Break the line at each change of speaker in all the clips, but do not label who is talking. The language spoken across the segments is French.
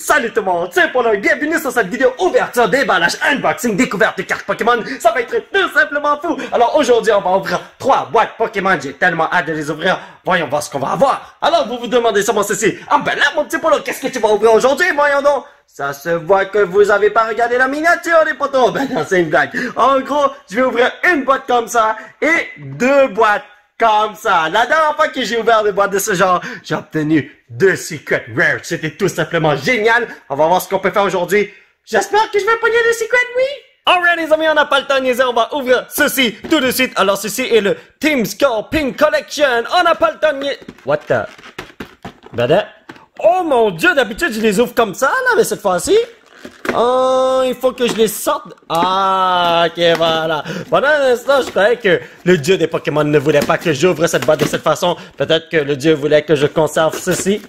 Salut tout le monde, c'est Polo, bienvenue sur cette vidéo ouverture, déballage, unboxing, découverte de cartes Pokémon. Ça va être tout simplement fou. Alors aujourd'hui, on va ouvrir 3 boîtes Pokémon. J'ai tellement hâte de les ouvrir. Voyons voir ce qu'on va avoir. Alors vous vous demandez sûrement ceci. Ah ben là, mon petit Polo, qu'est-ce que tu vas ouvrir aujourd'hui? Voyons donc. Ça se voit que vous avez pas regardé la miniature, les potos. Ben non, c'est une blague. En gros, je vais ouvrir une boîte comme ça et 2 boîtes comme ça. La dernière fois que j'ai ouvert des boîtes de ce genre, j'ai obtenu 2 Secret Rare. C'était tout simplement génial. On va voir ce qu'on peut faire aujourd'hui. J'espère que je vais pogner le Secret, oui. Alright les amis, on n'a pas le temps de niaiser, on va ouvrir ceci tout de suite. Alors ceci est le Team Skull Pink Collection. On n'a pas le temps de niaiser. What the... Ben, oh mon dieu, d'habitude je les ouvre comme ça, là, mais cette fois-ci... Oh, il faut que je les sorte. Ah, ok, voilà. Pendant un instant, je croyais que le dieu des Pokémon ne voulait pas que j'ouvre cette boîte de cette façon. Peut-être que le dieu voulait que je conserve ceci.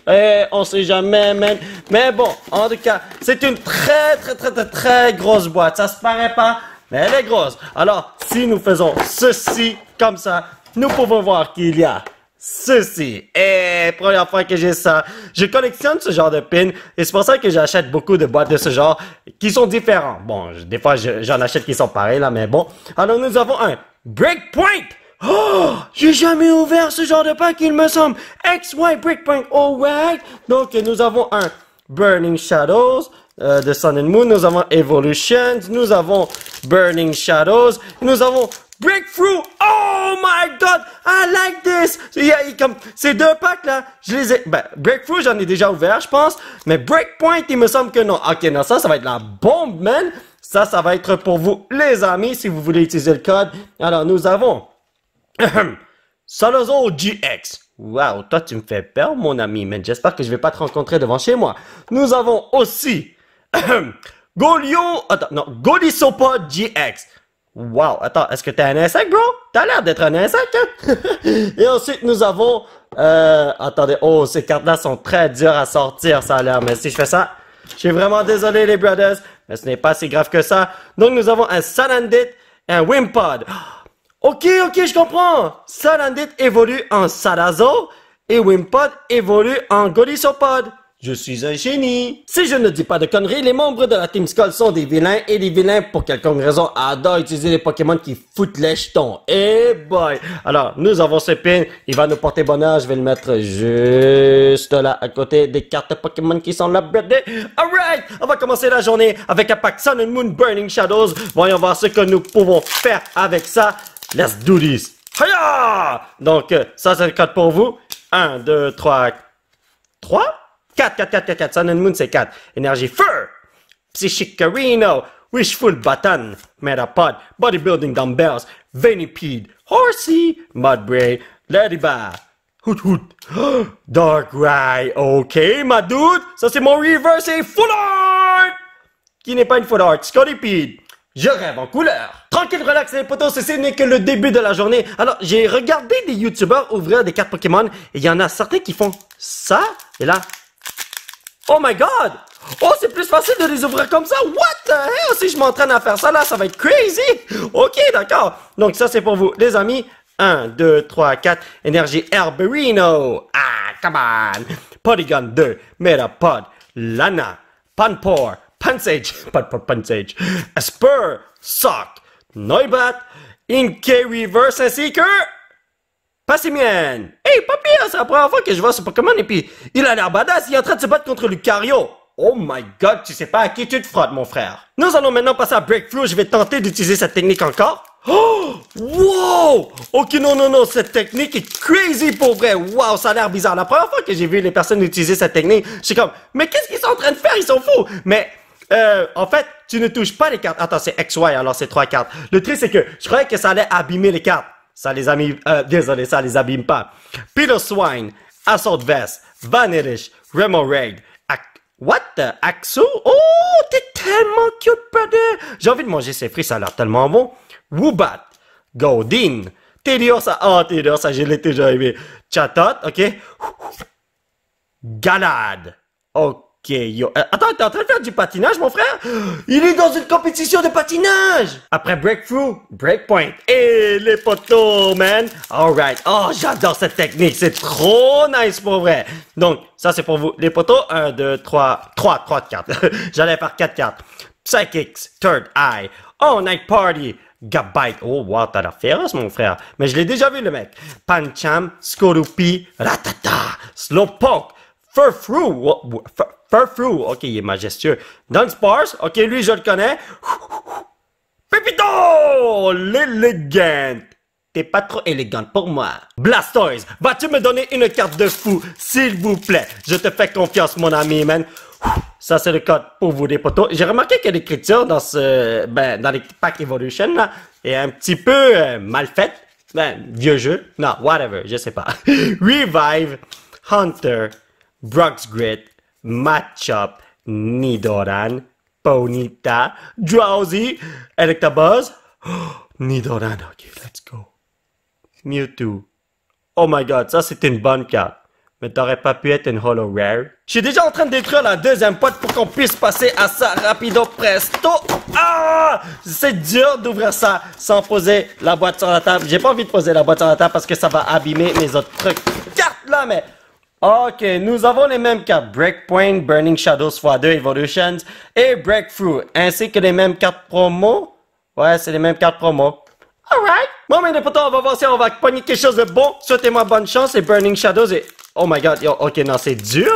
On sait jamais, man. Mais bon, en tout cas, c'est une très grosse boîte. Ça se paraît pas, mais elle est grosse. Alors, si nous faisons ceci comme ça, nous pouvons voir qu'il y a ceci. Et première fois que j'ai ça, je collectionne ce genre de pins et c'est pour ça que j'achète beaucoup de boîtes de ce genre qui sont différents. Bon, des fois j'en achète qui sont pareils là, mais bon. Alors nous avons un Breakpoint. Oh, j'ai jamais ouvert ce genre de pack, il me semble. XY Breakpoint, alright. Donc nous avons un Burning Shadows de Sun and Moon, nous avons Evolutions, nous avons Burning Shadows, nous avons Breakthrough! Oh my god! I like this! Comme, ces 2 packs là, je les ai... Ben, Breakthrough, j'en ai déjà ouvert, je pense. Mais Breakpoint, il me semble que non. Ok, non, ça va être la bombe, man! Ça va être pour vous, les amis, si vous voulez utiliser le code. Alors, nous avons... Salazar GX. Wow, toi, tu me fais peur, mon ami, man. J'espère que je vais pas te rencontrer devant chez moi. Nous avons aussi... Golisopod GX. Wow, attends, est-ce que t'es un insecte, bro? T'as l'air d'être un insecte, hein? Et ensuite, nous avons... attendez, oh, ces cartes-là sont très dures à sortir, ça a l'air. Mais si je fais ça, je suis vraiment désolé, les brothers, mais ce n'est pas si grave que ça. Donc, nous avons un Salandit et un Wimpod. Ok, je comprends. Salandit évolue en Salazo et Wimpod évolue en Golisopod. Je suis un génie. Si je ne dis pas de conneries, les membres de la Team Skull sont des vilains et les vilains, pour quelconque raison, adorent utiliser les Pokémon qui foutent les jetons. Eh boy! Alors, nous avons ce pin. Il va nous porter bonheur. Je vais le mettre juste là, à côté des cartes Pokémon qui sont là. Alright! On va commencer la journée avec un pack Sun and Moon Burning Shadows. Voyons voir ce que nous pouvons faire avec ça. Let's do this! Hiya! Donc, ça, c'est le code pour vous. 1, 2, 3... 3? 4. Sun and Moon, c'est 4. Énergie Fur, Psychikarino, Wishful Button, Metapod, Bodybuilding Dumbbells, Venipede, Horsey, Mudbray, Ladybug, Hoot, Dark Rai. Ok, ma dude, ça c'est mon Reverse et Full Art, qui n'est pas une Full Art, Scolipede. Je rêve en couleur. Tranquille, relax les potos, ce n'est que le début de la journée. Alors, j'ai regardé des YouTubers ouvrir des cartes Pokémon et il y en a certains qui font ça, et là... Oh my god! Oh, c'est plus facile de les ouvrir comme ça! What the hell? Si je m'entraîne à faire ça, là, ça va être crazy! Ok, d'accord. Donc, ça, c'est pour vous, les amis. 1, 2, 3, 4. Énergie Herberino. Ah, come on! Polygon 2. Metapod. Lana. Panpour. Pansage. Pansage. Spur. Sock. Noibat. Inkay Reverse ainsi que... Passimienne! Hey, pas pire, c'est la première fois que je vois ce Pokémon et puis il a l'air badass, il est en train de se battre contre Lucario. Oh my god, tu sais pas à qui tu te frottes, mon frère. Nous allons maintenant passer à Breakthrough, je vais tenter d'utiliser cette technique encore. Oh! Wow! Ok, non, cette technique est crazy pour vrai. Wow, ça a l'air bizarre. La première fois que j'ai vu les personnes utiliser cette technique, je suis comme, mais qu'est-ce qu'ils sont en train de faire? Ils sont fous! Mais, en fait, tu ne touches pas les cartes. Attends, c'est XY, alors c'est 3 cartes. Le truc, c'est que je croyais que ça allait abîmer les cartes. Ça les abîme, désolé, ça les abîme pas. Peter Swine, Assault Vest, Vanillish, Remoraid, what the Axo? Oh, t'es tellement cute, brother! J'ai envie de manger ces fruits, ça a l'air tellement bon. Woobat, Gaudine, Tediosa, oh, Tediosa, je l'ai déjà aimé. Chatot, ok. Galad, ok. yo. Attends, t'es en train de faire du patinage, mon frère? Il est dans une compétition de patinage! Après breakthrough, breakpoint. Et les poteaux, man. Alright. Oh, j'adore cette technique. C'est trop nice pour vrai. Donc, ça, c'est pour vous. Les poteaux, 1, 2, 3, 4. J'allais faire 4 cartes. Psychics, Third Eye, All Night Party, Gabite. Oh, wow, t'as l'air féroce, mon frère. Mais je l'ai déjà vu, le mec. Pancham, Skorupi, Ratata, Slowpoke, Furfrou. Furfrou. Ok, il est majestueux. Dunsparce. Ok, lui, je le connais. Pépito! L'élégante. T'es pas trop élégante pour moi. Blastoise, vas-tu me donner une carte de fou, s'il vous plaît? Je te fais confiance, mon ami, man. Ça, c'est le code pour vous, les potos. J'ai remarqué que l'écriture dans dans les packs Evolution, là, est un petit peu mal faite. Vieux jeu. Non, whatever, je sais pas. Revive, Hunter, Brock's Grit, Matchup, Nidoran, Ponyta, Drowsy, Electabuzz, Nidoran. Ok, let's go. Mewtwo. Oh my god, ça c'est une bonne carte. Mais t'aurais pas pu être une Holo Rare. Je suis déjà en train de détruire la deuxième boîte pour qu'on puisse passer à ça rapido presto. Ah! C'est dur d'ouvrir ça sans poser la boîte sur la table. J'ai pas envie de poser la boîte sur la table parce que ça va abîmer mes autres trucs. Cartes là, mais... Ok, nous avons les mêmes cartes. Breakpoint, Burning Shadows x2 Evolutions et Breakthrough. Ainsi que les mêmes cartes promo. Ouais, c'est les mêmes cartes promo. Alright. Bon, mais les potos, on va voir si on va pogner quelque chose de bon. Souhaitez-moi bonne chance et Burning Shadows et... Oh my god, yo, ok, non, c'est dur.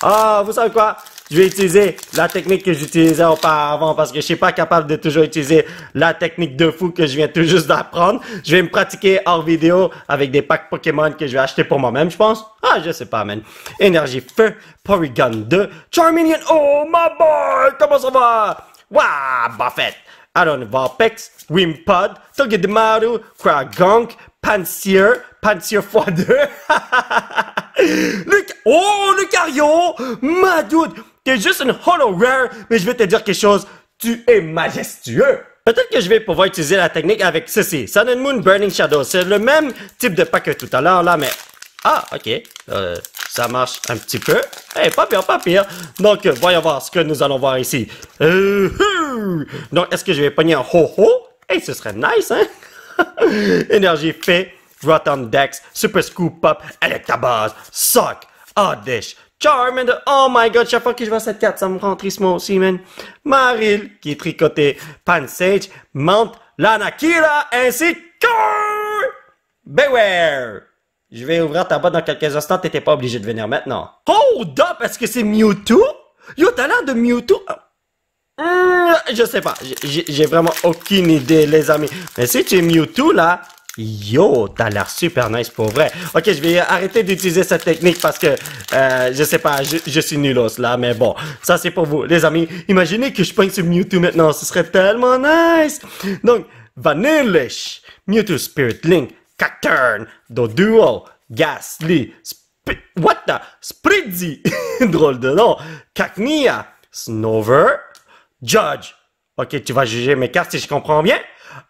Ah, vous savez quoi? Je vais utiliser la technique que j'utilisais auparavant parce que je suis pas capable de toujours utiliser la technique de fou que je viens tout juste d'apprendre. Je vais me pratiquer hors vidéo avec des packs Pokémon que je vais acheter pour moi-même, je pense. Ah, je sais pas, man. Énergie Feu, Porygon 2, Charmeleon. Oh, my boy! Comment ça va? Waouh, Buffett. Aaron Vulpix, Wimpod, Togedemaru, Kragunk, Pansear x2. Le Cario! Ma dude! T'es juste une Holo Rare, mais je vais te dire quelque chose. Tu es majestueux! Peut-être que je vais pouvoir utiliser la technique avec ceci. Sun and Moon Burning Shadow. C'est le même type de pack que tout à l'heure, là, mais... Ah, ok. Ça marche un petit peu. Eh, pas pire, pas pire. Donc, voyons voir ce que nous allons voir ici. Donc, est-ce que je vais pogner un ho-ho? Eh, ce serait nice, hein? Énergie Fée, Rotom Dex, Super Scoop Up, Electabuzz, Sock, Oddish, Charmander. Oh my god, chaque fois que je vois cette carte, ça me rend triste moi aussi, man. Maril, qui est tricoté, Pansage, Mount, Lanakila, ainsi que... Beware! Je vais ouvrir ta boîte dans quelques instants, t'étais pas obligé de venir maintenant. Hold up, est-ce que c'est Mewtwo? Yo, t'as l'air de Mewtwo? Je sais pas, j'ai vraiment aucune idée, les amis. Mais si tu es Mewtwo, là, yo, t'as l'air super nice pour vrai. Ok, je vais arrêter d'utiliser cette technique parce que, je sais pas, je suis nulos là, mais bon, ça c'est pour vous, les amis. Imaginez que je pogne sur Mewtwo maintenant, ce serait tellement nice. Donc, Vanillish, Mewtwo Spirit Link, Cacturne, Doduo, Ghastly, what the? Spritzy, drôle de nom, Cacnea, Snover, Judge. Ok, tu vas juger mes cartes si je comprends bien.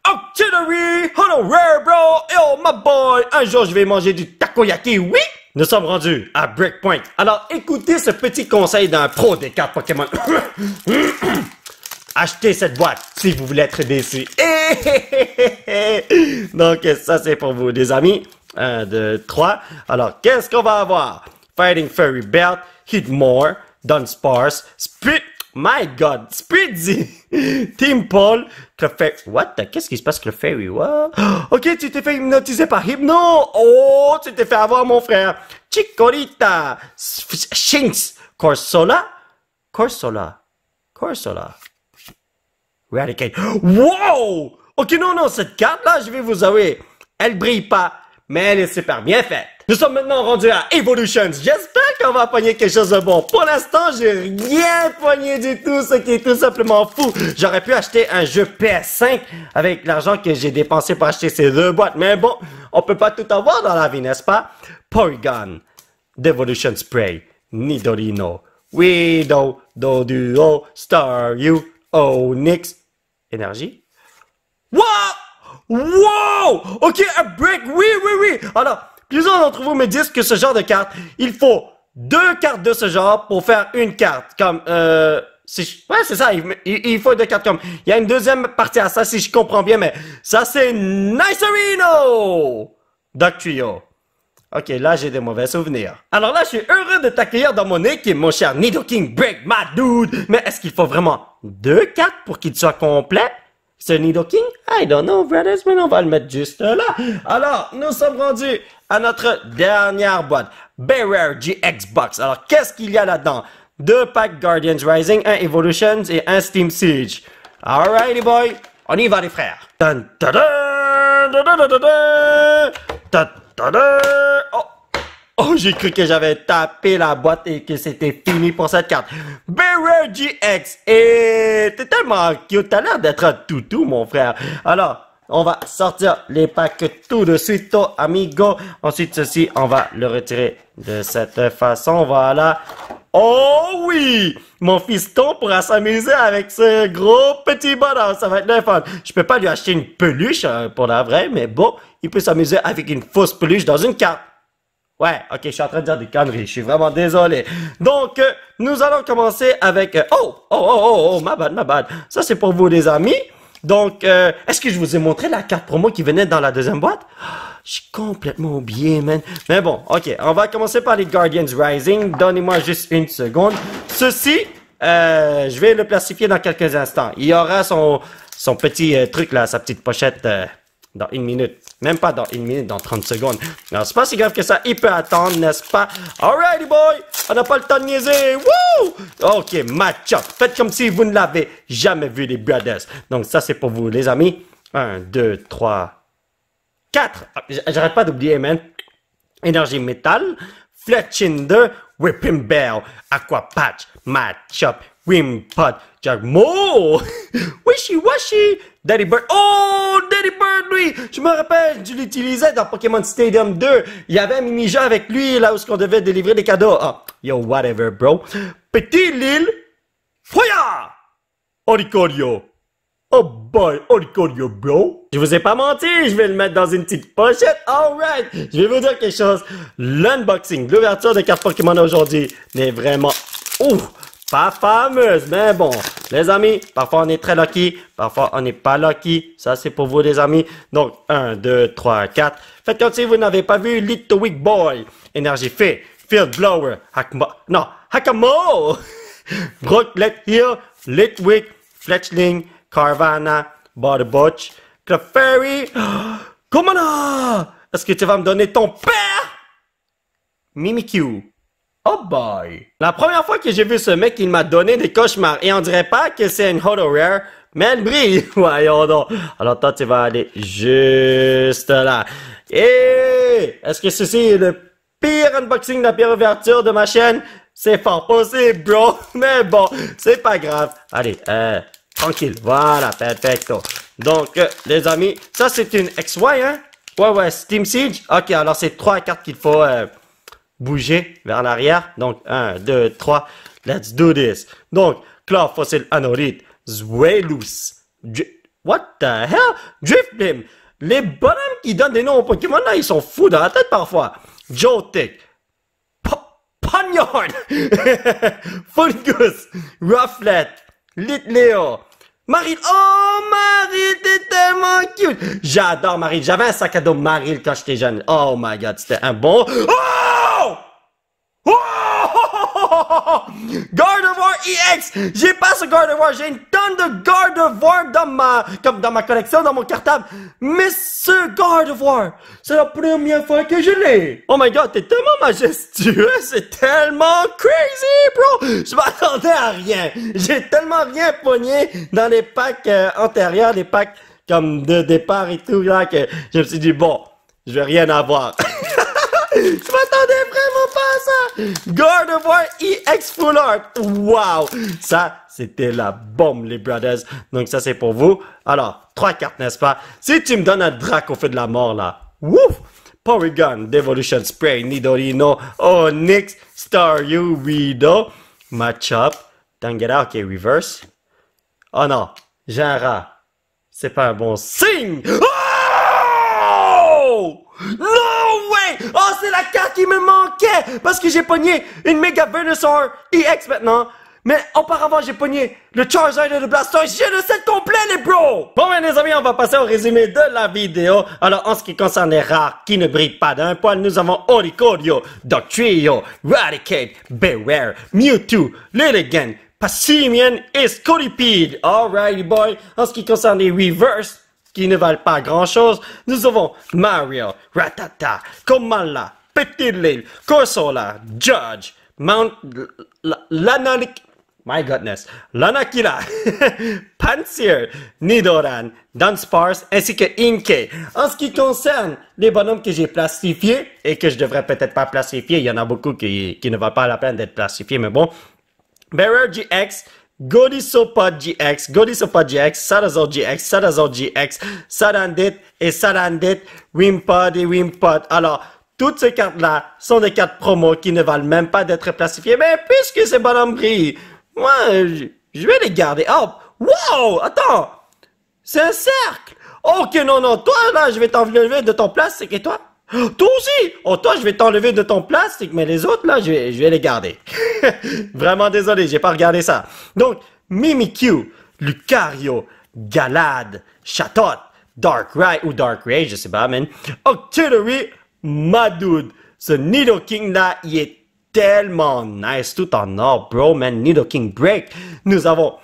Octillery, Holo Rare, bro. Oh, my boy. Un jour, je vais manger du takoyaki, oui? Nous sommes rendus à Breakpoint. Alors, écoutez ce petit conseil d'un pro des cartes Pokémon. Achetez cette boîte si vous voulez être déçu. Donc, ça, c'est pour vous, les amis. 1, 2, 3. Alors, qu'est-ce qu'on va avoir? Fighting Fairy Belt, Hitmore, Dunsparce, My God, Spritzy, Team Paul, What the... Qu'est-ce qui se passe, Clefairy? What? Ok, tu t'es fait hypnotiser par Hypno. Oh, tu t'es fait avoir, mon frère. Chikorita, Shinx, Corsola, Eradicate. Wow! Ok, non, cette carte-là, je vais vous avouer, elle brille pas, mais elle est super bien faite. Nous sommes maintenant rendus à Evolutions. J'espère qu'on va pogner quelque chose de bon. Pour l'instant, j'ai rien pogné du tout, ce qui est tout simplement fou. J'aurais pu acheter un jeu PS5 avec l'argent que j'ai dépensé pour acheter ces 2 boîtes. Mais bon, on peut pas tout avoir dans la vie, n'est-ce pas? Porygon, Devolution Spray, Nidorino, Widow, Doduo, Staryu, Onyx, Énergie. Wow! Ok, un break, oui. Alors, plusieurs d'entre vous me disent que ce genre de carte, il faut deux cartes de ce genre pour faire une carte. Comme, ouais, c'est ça. Il faut deux cartes comme. Il y a une deuxième partie à ça, si je comprends bien, mais ça, c'est Nicerino! Doc Trio. Ok, là, j'ai des mauvais souvenirs. Alors là, je suis heureux de t'accueillir dans mon équipe, mon cher Nidoking Break, my dude. Mais est-ce qu'il faut vraiment deux cartes pour qu'il soit complet? Ce Nidoking? I don't know, brothers, mais on va le mettre juste là. Alors, nous sommes rendus à notre dernière boîte. Bearrare GX Box. Alors, qu'est-ce qu'il y a là-dedans? Deux packs Guardians Rising, un Evolutions et un Steam Siege. Alrighty boy, on y va les frères. Dun, dun, dun, dun, dun, dun, dun, dun, dun, dun. Oh, j'ai cru que j'avais tapé la boîte et que c'était fini pour cette carte. Bearrare GX. Et t'es tellement cute, t'as l'air d'être un toutou, mon frère. Alors, on va sortir les packs tout de suite, amigo. Ensuite, ceci, on va le retirer de cette façon, voilà. Oh oui! Mon fiston pourra s'amuser avec ce gros petit bonhomme, ça va être le fun. Je peux pas lui acheter une peluche pour la vraie, mais bon, il peut s'amuser avec une fausse peluche dans une carte. Ouais, ok, je suis en train de dire des conneries, je suis vraiment désolé. Donc, nous allons commencer avec... ma bad. Ça, c'est pour vous, les amis. Donc, est-ce que je vous ai montré la carte promo qui venait dans la deuxième boîte? J'ai complètement oublié, man. Mais bon, ok, on va commencer par les Guardians Rising. Donnez-moi juste une seconde. Ceci, je vais le plastifier dans quelques instants. Il y aura son petit truc là, sa petite pochette dans une minute. Même pas dans une minute, dans 30 secondes. Alors, c'est pas si grave que ça. Il peut attendre, n'est-ce pas? Alrighty, boy! On n'a pas le temps de niaiser. Woo! Ok, match-up. Faites comme si vous ne l'avez jamais vu, les brothers. Donc, ça, c'est pour vous, les amis. 1, 2, 3, 4. J'arrête pas d'oublier, man. Énergie métal. Fletchinder. Whipping Bell. Aqua Patch. Match-up. Wimpod. Jagmo. Wishy-washy. Daddy Bird. Oh, Daddy Bird, lui. Je me rappelle, je l'utilisais dans Pokémon Stadium 2. Il y avait un mini-jeu avec lui, là où on devait délivrer des cadeaux. Ah, yo, whatever, bro. Petit Lil. Foya. Oricorio. Oh boy, Oricorio, bro. Je vous ai pas menti, je vais le mettre dans une petite pochette. Alright. Je vais vous dire quelque chose. L'unboxing, l'ouverture de cartes Pokémon aujourd'hui n'est vraiment... Ouf. Pas fameuse, mais bon, les amis, parfois on est très lucky, parfois on n'est pas lucky, ça c'est pour vous les amis. Donc, 1, 2, 3, 4, faites comme si vous n'avez pas vu Little Weak Boy, Énergie Fée, Field Blower, Hakamo, Brooklet Hill, Litwick, Fletchling, Carvanha, Body Butch, Clefairy, Kumana! Est-ce que tu vas me donner ton père? Mimikyu. Oh boy! La première fois que j'ai vu ce mec, il m'a donné des cauchemars. Et on dirait pas que c'est une Holo Rare, mais elle brille. Voyons donc. Alors toi, tu vas aller juste là. Et est-ce que ceci est le pire unboxing, la pire ouverture de ma chaîne? C'est fort possible, bro. Mais bon, c'est pas grave. Allez, tranquille. Voilà, perfecto. Donc, les amis, ça c'est une XY, hein? Ouais, Steam Siege. Ok, alors c'est 3 cartes qu'il faut... bouger vers l'arrière. Donc, 1, 2, 3. Let's do this. Donc, Claw Fossil Anorite. Zweilous. What the hell? Drifblim. Les bonhommes qui donnent des noms aux Pokémon, là, ils sont fous dans la tête parfois. Joltik. Ponyard. Fungus. Rufflet. Litleo. Maril. Oh, Maril, t'es tellement cute. J'adore Maril. J'avais un sac à dos Maril quand j'étais jeune. Oh my god, c'était un bon... Oh! Oh! Gardevoir EX! J'ai pas ce Gardevoir, j'ai une tonne de Gardevoir dans ma collection, dans mon cartable. Mais ce Gardevoir, c'est la première fois que je l'ai. Oh my god, t'es tellement majestueux, c'est tellement crazy, bro! Je m'attendais à rien. J'ai tellement rien pogné dans les packs antérieurs, les packs comme de départ et tout, là, que je me suis dit, bon, je vais rien avoir. Je m'attendais vraiment pas à ça! Gardevoir EX Full Art! Wow! Ça, c'était la bombe, les brothers. Donc ça, c'est pour vous. Alors, 3 cartes, n'est-ce pas? Si tu me donnes un Drac au feu de la mort, là. Wouf! Porygon, Devolution Spray, Nidorino, Onyx, Staryu, Weedle, Matchup, Tangela, ok, reverse. Oh non, j'ai un rat. C'est pas un bon signe! Oh! No way! Oh, c'est la carte qui me manquait! Parce que j'ai pogné une Mega Venusaur EX maintenant. Mais auparavant, j'ai pogné le Charizard et le Blastoise. J'ai le set complet, les bros! Bon, ben, les amis, on va passer au résumé de la vidéo. Alors, en ce qui concerne les rares qui ne brillent pas d'un poil, nous avons Oricorio, Dugtrio, Raticate, Beware, Mewtwo, Lilligant, Passimian et Scolipede. Alrighty, boy. En ce qui concerne les reverse, qui ne valent pas grand-chose, nous avons Mario, Rattata, Komala, Petit Lil, Corsola, Judge, Mount... My goodness. Lanakila, Pansear, Nidoran, Dunsparce, ainsi que Inkay. En ce qui concerne les bonhommes que j'ai plastifiés, et que je devrais peut-être pas plastifier, il y en a beaucoup qui ne valent pas la peine d'être plastifiés, mais bon. Bearer GX, Godisopod GX, Godisopod GX, Sadazor GX, Sadazor GX, Sadandit et Sadandit, Wimpod et Wimpod. Alors, toutes ces cartes-là sont des cartes promo qui ne valent même pas d'être plastifiées. Mais puisque ces bonhommes brillent, moi, je vais les garder. Oh, wow, attends, c'est un cercle. Ok, non, toi, là, je vais t'enlever de ton plastique. Et toi? Toi aussi. Oh, toi, je vais t'enlever de ton plastique, mais les autres, là, je vais les garder. Vraiment désolé, j'ai pas regardé ça. Donc, Mimikyu, Lucario, Galad, Chatot, Darkrai ou Darkrai, je sais pas, man. Octillery, Madude. Ce Nidoking là, il est tellement nice, tout en or, bro, man. Nidoking Break. Nous avons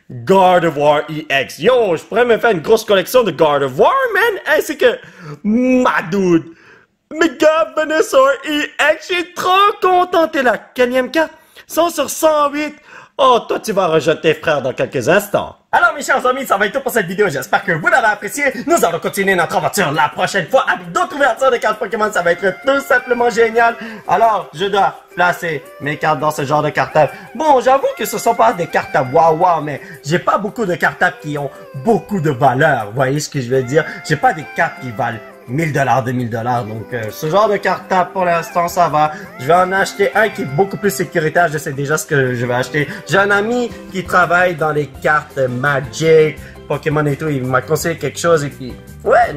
Gardevoir EX. Yo, je pourrais me faire une grosse collection de Gardevoir, man. Ainsi que Madude. Mega Venusaur EX. Je suis trop content. T'es la quatrième carte. 100 sur 108. Oh, toi, tu vas rejoindre tes frères dans quelques instants. Alors, mes chers amis, ça va être tout pour cette vidéo. J'espère que vous l'avez apprécié. Nous allons continuer notre aventure la prochaine fois avec d'autres ouvertures de cartes Pokémon. Ça va être tout simplement génial. Alors, je dois placer mes cartes dans ce genre de cartable. Bon, j'avoue que ce sont pas des cartables waouh, mais j'ai pas beaucoup de cartables qui ont beaucoup de valeur. Vous voyez ce que je veux dire? J'ai pas des cartes qui valent 1000 $, 2000 $. Donc, ce genre de cartable, pour l'instant, ça va. Je vais en acheter un qui est beaucoup plus sécuritaire. Je sais déjà ce que je vais acheter. J'ai un ami qui travaille dans les cartes Magic, Pokémon et tout. Il m'a conseillé quelque chose et puis, ouais,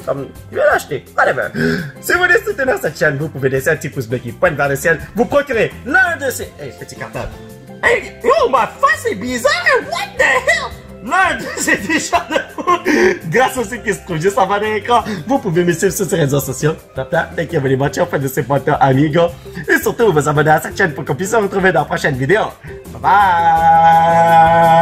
comme, je vais l'acheter. Whatever. Si vous voulez soutenir cette chaîne, vous pouvez laisser un petit pouce bleu qui pointe vers le ciel. Vous procurez l'un de ces... Hey, petit cartable. Hey, oh, ma face est bizarre. What the hell? L'un de ces t-shirts de foot, grâce au site qui se trouve juste en bas de l'écran, vous pouvez me suivre sur ces réseaux sociaux. Thank you very much, en fait de ces pointeurs amigos. Et surtout, vous abonner à cette chaîne pour qu'on puisse se retrouver dans la prochaine vidéo. Bye bye!